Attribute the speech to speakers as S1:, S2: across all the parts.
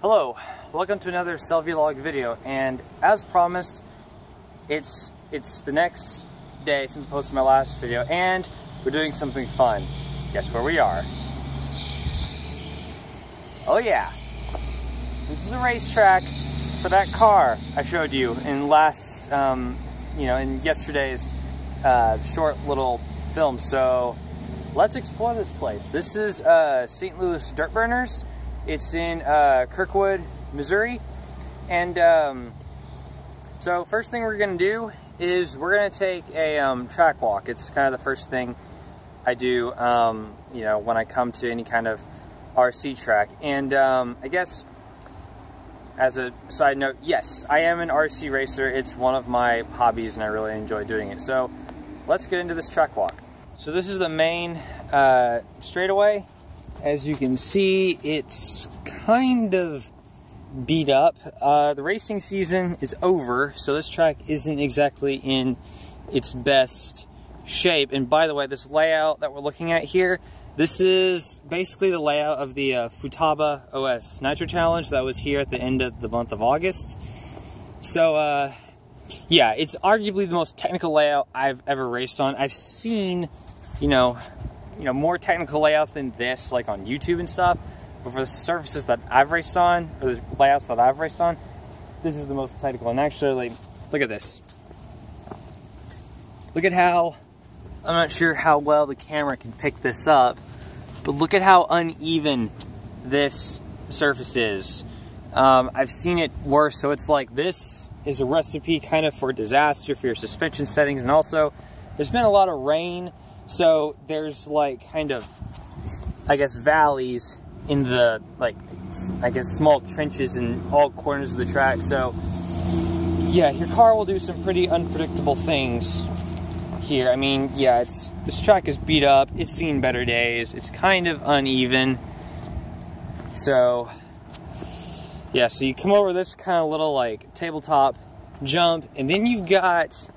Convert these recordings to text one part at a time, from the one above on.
S1: Hello, welcome to another Vlog video, and as promised, it's the next day since I posted my last video, and we're doing something fun. Guess where we are? Oh yeah, this is the racetrack for that car I showed you in last, in yesterday's short little film. So let's explore this place. This is St. Louis Dirt Burners. It's in Kirkwood, Missouri, and so first thing we're gonna do is we're gonna take a track walk. It's kind of the first thing I do, when I come to any kind of RC track. And I guess as a side note, yes, I am an RC racer. It's one of my hobbies, and I really enjoy doing it. So let's get into this track walk. So this is the main straightaway. As you can see, it's kind of beat up. The racing season is over, so this track isn't exactly in its best shape. And by the way, this layout that we're looking at here, this is basically the layout of the Futaba OS Nitro Challenge that was here at the end of the month of August. So, yeah, it's arguably the most technical layout I've ever raced on. I've seen, more technical layouts than this, like on YouTube and stuff. But for the surfaces that I've raced on, or the layouts that I've raced on, this is the most technical. And actually, look at this. Look at how, I'm not sure how well the camera can pick this up, but look at how uneven this surface is. I've seen it worse, so it's like this is a recipe kind of for disaster for your suspension settings. And also, there's been a lot of rain, so there's kind of, valleys in the, small trenches in all corners of the track. So, yeah, your car will do some pretty unpredictable things here. I mean, yeah, this track is beat up. It's seen better days. It's kind of uneven. So, yeah, so you come over this kind of little, tabletop jump, and then you've got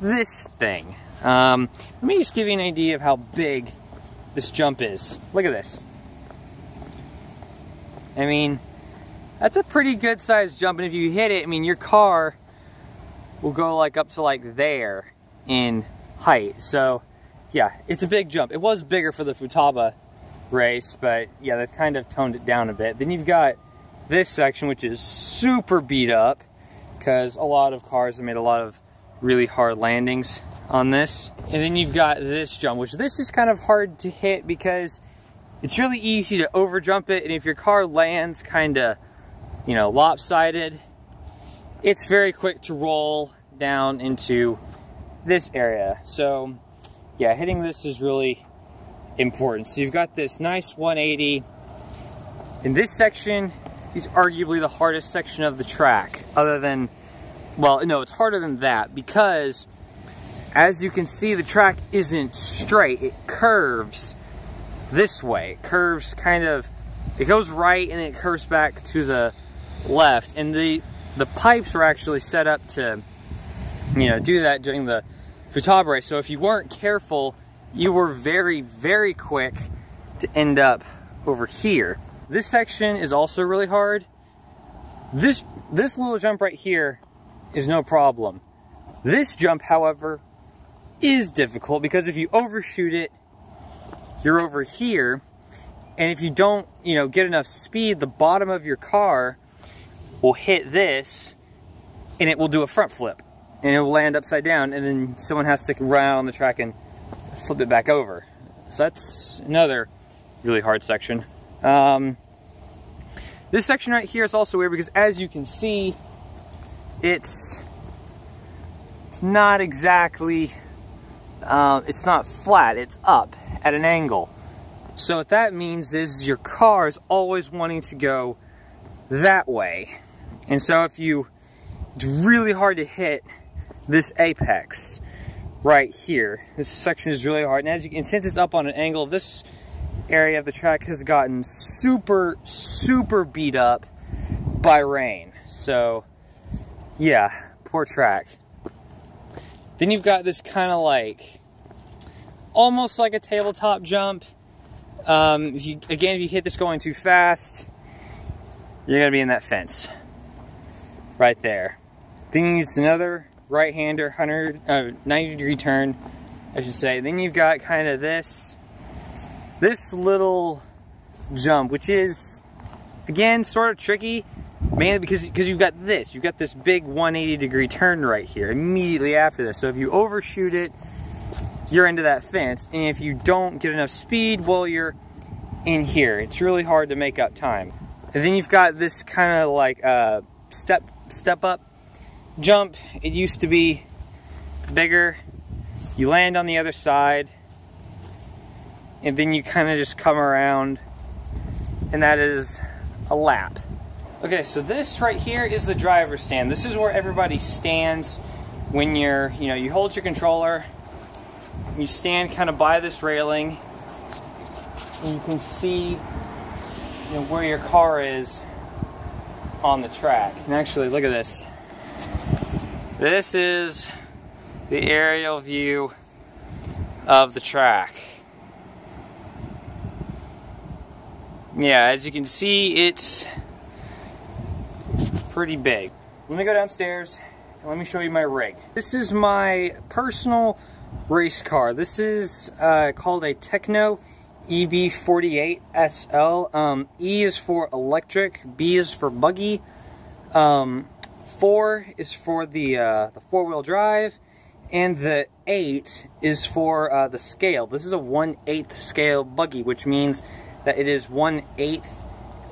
S1: this thing. Let me just give you an idea of how big this jump is. Look at this. I mean, that's a pretty good sized jump, and if you hit it, I mean, your car will go up to there in height. So, yeah, it's a big jump. It was bigger for the Futaba race, but yeah, they've kind of toned it down a bit. Then you've got this section, which is super beat up, because a lot of cars have made a lot of really hard landings on this. And then you've got this jump, which this is kind of hard to hit because it's really easy to over jump it, and if your car lands kind of, lopsided, it's very quick to roll down into this area. So yeah, hitting this is really important. So you've got this nice 180, and this section is arguably the hardest section of the track, other than, well, no, it's harder than that, because as you can see, the track isn't straight. It curves this way. It curves it goes right and it curves back to the left. And the pipes are actually set up to, do that during the Futaba race. So if you weren't careful, you were very, very quick to end up over here. This section is also really hard. This little jump right here is no problem. This jump, however, is difficult because if you overshoot it, you're over here, and if you don't, get enough speed, the bottom of your car will hit this, and it will do a front flip, and it will land upside down, and then someone has to run out on the track and flip it back over. So that's another really hard section. This section right here is also weird because, as you can see, it's not exactly, it's not flat, it's up at an angle. So what that means is your car is always wanting to go that way. And so it's really hard to hit this apex right here. This section is really hard. And since it's up on an angle, this area of the track has gotten super, super beat up by rain. So yeah, poor track. Then you've got this kind of almost like a tabletop jump. If you hit this going too fast, you're gonna be in that fence. Right there. Then it's another right-hander, 90-degree turn, I should say. Then you've got kind of this little jump, which is, again, sort of tricky, mainly because you've got this big 180-degree turn right here immediately after this. So if you overshoot it, you're into that fence, and if you don't get enough speed, well, you're in here. It's really hard to make up time. And then you've got this kind of like step up jump. It used to be bigger. You land on the other side, and then you kind of just come around, and that is a lap. Okay, so this right here is the driver's stand. This is where everybody stands when you're, you hold your controller, you stand kind of by this railing, and you can see where your car is on the track. And actually, look at this. This is the aerial view of the track. Yeah, as you can see, it's pretty big. Let me go downstairs and let me show you my rig. This is my personal race car. This is called a Techno EB48 SL. E is for electric, B is for buggy, 4 is for the four-wheel drive, and the 8 is for the scale. This is a 1/8 scale buggy, which means that it is 1/8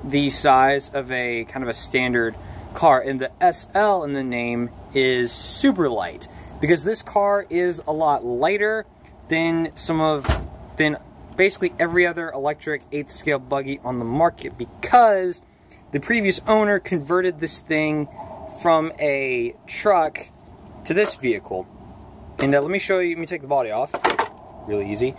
S1: the size of a kind of a standard car. And the SL in the name is super light, because this car is a lot lighter than basically every other electric 8th scale buggy on the market, because the previous owner converted this thing from a truck to this vehicle. And let me show you, let me take the body off. Really easy.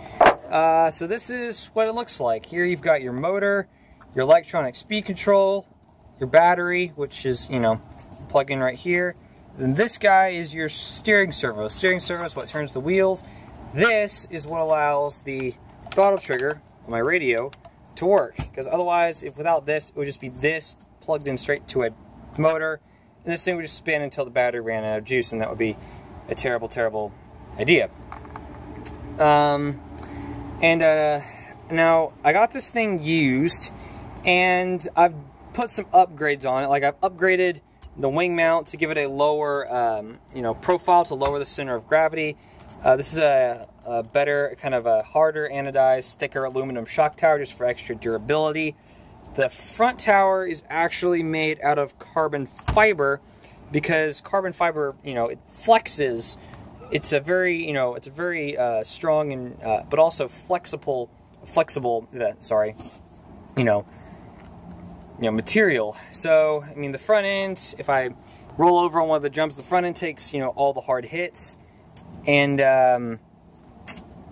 S1: So this is what it looks like. Here you've got your motor, your electronic speed control, your battery, which is, plug in right here. Then this guy is your steering servo. Steering servo is what turns the wheels. This is what allows the throttle trigger on my radio to work, because otherwise, without this, it would just be this plugged in straight to a motor, and this thing would just spin until the battery ran out of juice, and that would be a terrible, terrible idea. Now I got this thing used, and I've put some upgrades on it. Like, I've upgraded the wing mount to give it a lower, profile, to lower the center of gravity. This is a better, kind of a harder anodized, thicker aluminum shock tower, just for extra durability. The front tower is actually made out of carbon fiber, because carbon fiber, it flexes. It's a very, strong and but also flexible, material. So, I mean, the front end, if I roll over on one of the jumps, the front end takes, all the hard hits. And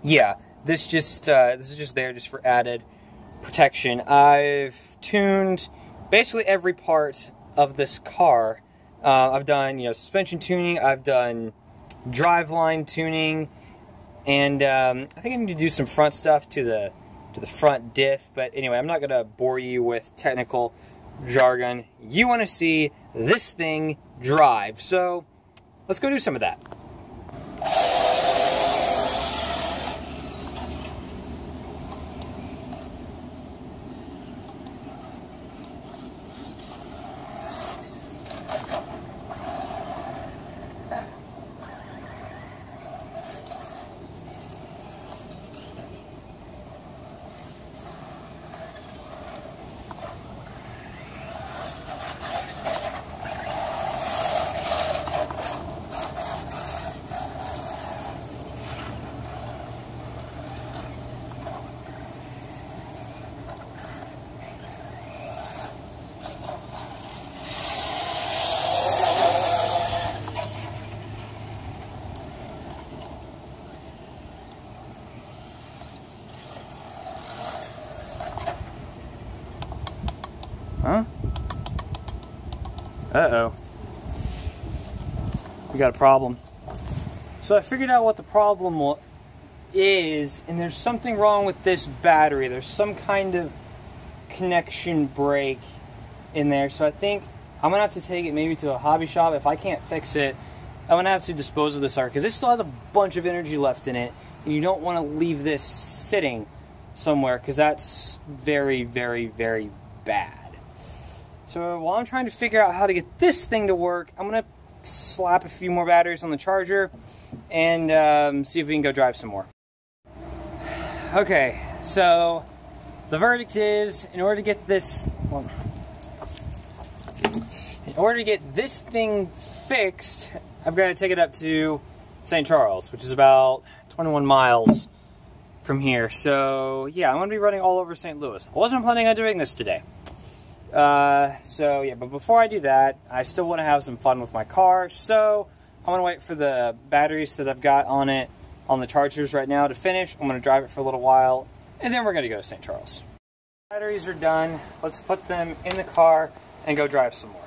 S1: yeah, this is just there just for added protection. I've tuned basically every part of this car. I've done, suspension tuning, I've done driveline tuning, and I think I need to do some front stuff to the front diff. But anyway, I'm not gonna bore you with technical jargon. You want to see this thing drive, so let's go do some of that. Huh? Uh-oh. We got a problem. So I figured out what the problem is, and there's something wrong with this battery. There's some kind of connection break in there. So I think I'm gonna have to take it maybe to a hobby shop. If I can't fix it, I'm gonna have to dispose of this sucker because it still has a bunch of energy left in it, and you don't want to leave this sitting somewhere because that's very, very, very bad. So while I'm trying to figure out how to get this thing to work, I'm gonna slap a few more batteries on the charger and see if we can go drive some more. Okay, so the verdict is, in order to get this thing fixed, I've got to take it up to St. Charles, which is about 21 miles from here. So yeah, I'm going to be running all over St. Louis. I wasn't planning on doing this today. So yeah, but before I do that, I still want to have some fun with my car. So I'm going to wait for the batteries that I've got on it, on the chargers right now, to finish. I'm going to drive it for a little while, and then we're going to go to St. Charles. Batteries are done. Let's put them in the car and go drive some more.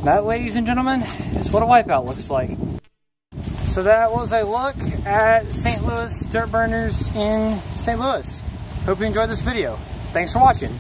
S1: That, ladies and gentlemen, is what a wipeout looks like. So that was a look at St. Louis dirt burners in St. Louis. Hope you enjoyed this video. Thanks for watching.